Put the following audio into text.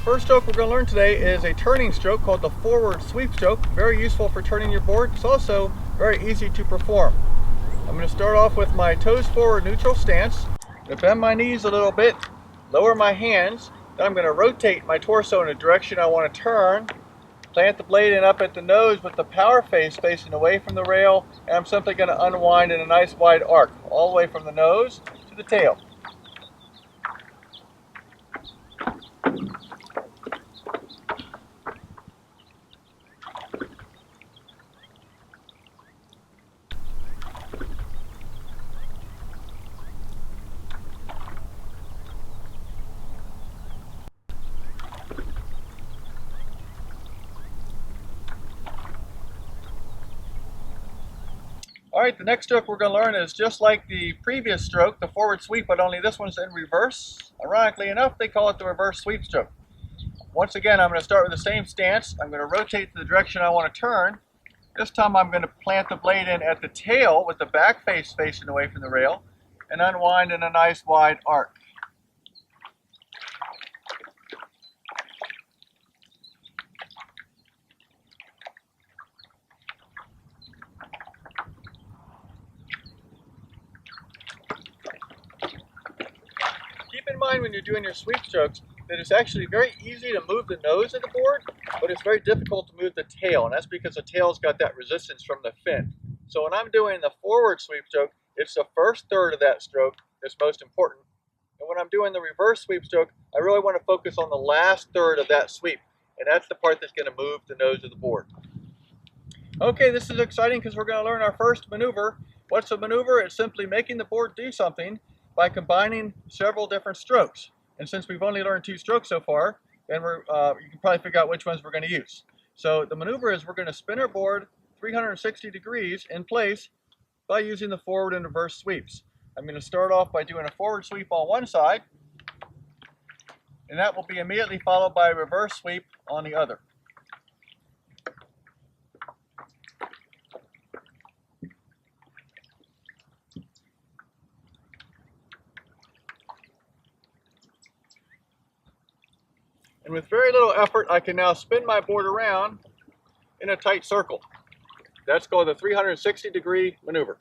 First stroke we're going to learn today is a turning stroke called the forward sweep stroke. Very useful for turning your board. It's also very easy to perform. I'm going to start off with my toes forward neutral stance. I'm going to bend my knees a little bit, lower my hands, then I'm going to rotate my torso in a direction I want to turn, plant the blade in up at the nose with the power face facing away from the rail, and I'm simply going to unwind in a nice wide arc all the way from the nose to the tail. Alright, the next stroke we're going to learn is just like the previous stroke, the forward sweep, but only this one's in reverse. Ironically enough, they call it the reverse sweep stroke. Once again, I'm going to start with the same stance. I'm going to rotate to the direction I want to turn. This time I'm going to plant the blade in at the tail with the back face facing away from the rail and unwind in a nice wide arc. Keep in mind when you're doing your sweep strokes that it's actually very easy to move the nose of the board, but it's very difficult to move the tail, and that's because the tail's got that resistance from the fin. So when I'm doing the forward sweep stroke, it's the first third of that stroke that's most important. And when I'm doing the reverse sweep stroke, I really want to focus on the last third of that sweep, and that's the part that's going to move the nose of the board. Okay, this is exciting because we're going to learn our first maneuver. What's a maneuver? It's simply making the board do something by combining several different strokes. And since we've only learned 2 strokes so far, then you can probably figure out which ones we're going to use. So the maneuver is we're going to spin our board 360 degrees in place by using the forward and reverse sweeps. I'm going to start off by doing a forward sweep on one side, and that will be immediately followed by a reverse sweep on the other. And with very little effort, I can now spin my board around in a tight circle. That's called the 360 degree maneuver.